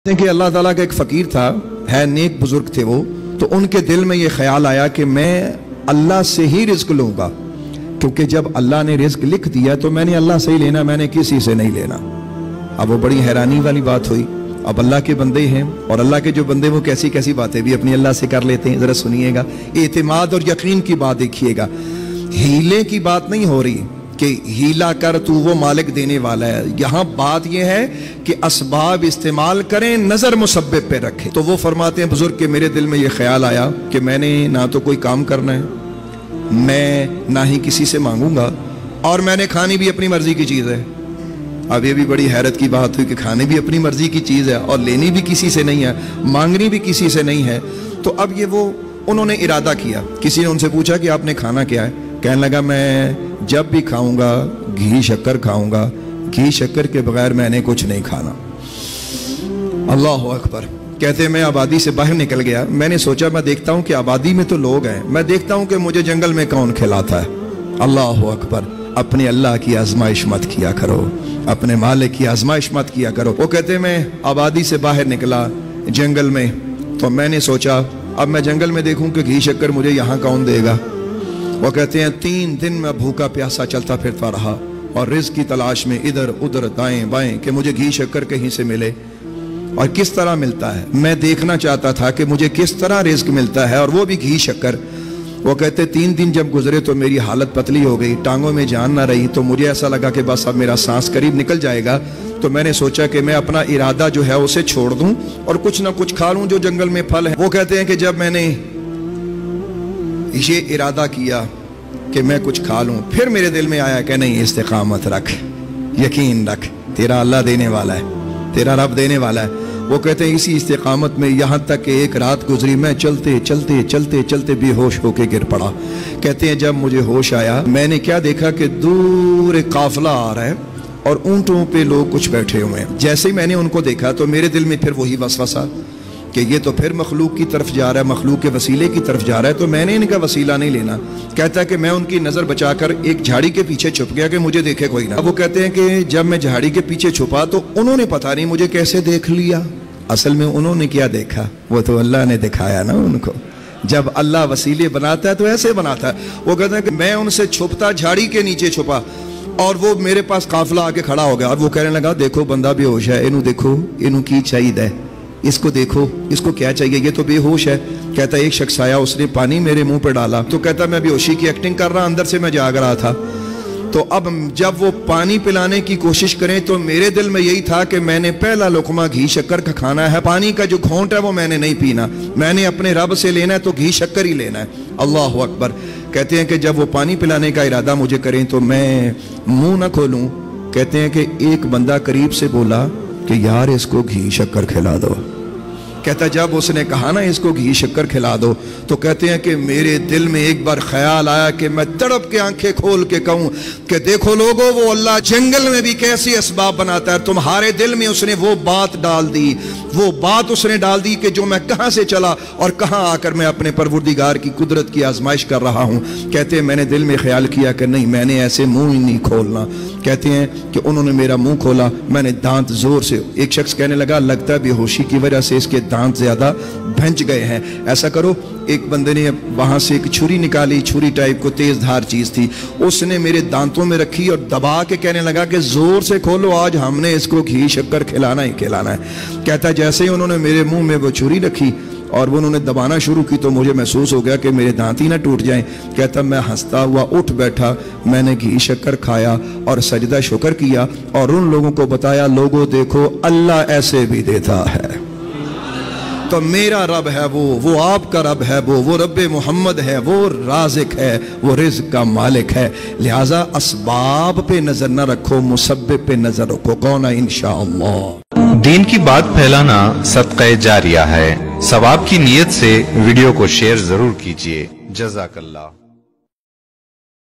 कि अल्लाह ताला का एक फ़कीर था, है नेक बुजुर्ग थे वो, तो उनके दिल में ये ख्याल आया कि मैं अल्लाह से ही रिज्क लूँगा, क्योंकि जब अल्लाह ने रिज्क लिख दिया तो मैंने अल्लाह से ही लेना, मैंने किसी से नहीं लेना। अब वो बड़ी हैरानी वाली बात हुई। अब अल्लाह के बंदे हैं और अल्लाह के जो बंदे वो कैसी कैसी बातें भी अपनी अल्लाह से कर लेते हैं। ज़रा सुनिएगा, एतमाद और यकीन की बात देखिएगा। हीले की बात नहीं हो रही कि हीला कर तू वो मालिक देने वाला है। यहाँ बात यह है कि असबाब इस्तेमाल करें, नजर मुसब्बिब पे रखें। तो वो फरमाते हैं बुजुर्ग के मेरे दिल में ये ख्याल आया कि मैंने ना तो कोई काम करना है, मैं ना ही किसी से मांगूंगा, और मैंने खानी भी अपनी मर्जी की चीज़ है। अब ये भी बड़ी हैरत की बात हुई कि खाने भी अपनी मर्जी की चीज़ है और लेनी भी किसी से नहीं है, मांगनी भी किसी से नहीं है। तो अब ये वो उन्होंने इरादा किया। किसी ने उनसे पूछा कि आपने खाना क्या है? कहने लगा मैं जब भी खाऊंगा घी शक्कर खाऊंगा, घी शक्कर के बगैर मैंने कुछ नहीं खाना। अल्लाह अकबर। कहते मैं आबादी से बाहर निकल गया, मैंने सोचा मैं देखता हूं कि आबादी में तो लोग हैं, मैं देखता हूं कि मुझे जंगल में कौन खिलाता है। अल्लाह अकबर। अपने अल्लाह की आजमाइश मत किया करो, अपने मालिक की आजमाइश मत किया करो। वो कहते मैं आबादी से बाहर निकला जंगल में, तो मैंने सोचा अब मैं जंगल में देखूं कि घी शक्कर मुझे यहाँ कौन देगा। वो कहते हैं 3 दिन मैं भूखा प्यासा चलता फिरता रहा और रिज़्क की तलाश में इधर उधर दाएं बाएं कि मुझे घी शक्कर कहीं से मिले और किस तरह मिलता है। मैं देखना चाहता था कि मुझे किस तरह रिज़्क मिलता है, और वो भी घी शक्कर। वो कहते 3 दिन जब गुजरे तो मेरी हालत पतली हो गई, टांगों में जान ना रही, तो मुझे ऐसा लगा कि बस अब मेरा सांस करीब निकल जाएगा। तो मैंने सोचा कि मैं अपना इरादा जो है उसे छोड़ दूं और कुछ ना कुछ खा लूं जो जंगल में फल है। वो कहते हैं कि जब मैंने ये इरादा किया कि मैं कुछ खा लूं, फिर मेरे दिल में आया कि नहीं, इस्तिकामत रख, यकीन रख, तेरा अल्लाह देने वाला है, तेरा रब देने वाला है। वो कहते हैं इसी इस्तिकामत में यहाँ तक कि एक रात गुजरी, मैं चलते चलते चलते चलते बेहोश होके गिर पड़ा। कहते हैं जब मुझे होश आया मैंने क्या देखा कि दूर एक काफिला आ रहा है और ऊंटों पे लोग कुछ बैठे हुए हैं। जैसे ही मैंने उनको देखा तो मेरे दिल में फिर वही वसवसा कि ये तो फिर मखलूक की तरफ जा रहा है, मखलूक के वसीले की तरफ जा रहा है, तो मैंने इनका वसीला नहीं लेना। कहता है कि मैं उनकी नज़र बचाकर एक झाड़ी के पीछे छुप गया कि मुझे देखे कोई ना। वो कहते हैं कि जब मैं झाड़ी के पीछे छुपा तो उन्होंने पता नहीं मुझे कैसे देख लिया। असल में उन्होंने क्या देखा, वो तो अल्लाह ने दिखाया ना उनको। जब अल्लाह वसीले बनाता है तो ऐसे बनाता है। वो कहते हैं कि मैं उनसे छुपता, झाड़ी के नीचे छुपा, और वो मेरे पास काफिला आके खड़ा हो गया और वो कहने लगा देखो बंदा बेहोश है, इनू देखो, इनू की चाहिए, इसको देखो, इसको क्या चाहिए, ये तो बेहोश है। कहता एक शख्स आया, उसने पानी मेरे मुंह पे डाला। तो कहता मैं बेहोशी की एक्टिंग कर रहा, अंदर से मैं जाग रहा था। तो अब जब वो पानी पिलाने की कोशिश करें तो मेरे दिल में यही था कि मैंने पहला लुकमा घी शक्कर का खाना है, पानी का जो घोंट है वो मैंने नहीं पीना, मैंने अपने रब से लेना है तो घी शक्कर ही लेना है। अल्लाह अकबर। कहते हैं कि जब वो पानी पिलाने का इरादा मुझे करें तो मैं मुंह ना खोलूं। कहते हैं कि एक बंदा करीब से बोला कि यार इसको घी शक्कर खिला दो। कहता जब उसने कहा ना इसको घी शक्कर खिला दो, तो कहते हैं कि मेरे दिल में एक बार ख्याल आया कि मैं तड़प के आंखें खोल के कहूं कि देखो लोगों, वो अल्लाह जंगल में भी कैसी असबाब बनाता है। तुम्हारे दिल में उसने वो बात डाल दी, वो बात उसने डाल दी कि जो मैं कहां से चला और कहां आकर मैं अपने परवरदिगार की कुदरत की आजमाइश कर रहा हूं। कहते हैं मैंने दिल में ख्याल किया कि नहीं, मैंने ऐसे मुंह ही नहीं खोलना। कहते हैं कि उन्होंने मेरा मुंह खोला, मैंने दांत जोर से, एक शख्स कहने लगा लगता है बेहोशी की वजह से इसके दांत ज्यादा भंज गए हैं, ऐसा करो। एक बंदे ने वहां से एक छुरी निकाली, छुरी टाइप को तेज धार चीज थी, उसने मेरे दांतों में रखी और दबा के कहने लगा कि जोर से खोलो, आज हमने इसको घी शक्कर खिलाना ही खिलाना है। कहता जैसे ही उन्होंने मेरे मुंह में वो छुरी रखी और वो उन्होंने दबाना शुरू की तो मुझे महसूस हो गया कि मेरे दांत ही ना टूट जाएं। कहता मैं हंसता हुआ उठ बैठा, मैंने घी शक्कर खाया और सजदा शुक्र किया और उन लोगों को बताया लोगों देखो अल्लाह ऐसे भी देता है। तो मेरा रब है वो आपका रब है, वो रब्बे मोहम्मद है, वो राज़िक है, वो रिज़्क का मालिक है। लिहाजा असबाब पे नजर न रखो, मुसब्बिब पे नजर रखो। कौन है इंशाअल्लाह। दीन की बात फैलाना सदक़े जारिया है। सवाब की नीयत से वीडियो को शेयर जरूर कीजिए। जज़ाकल्लाह।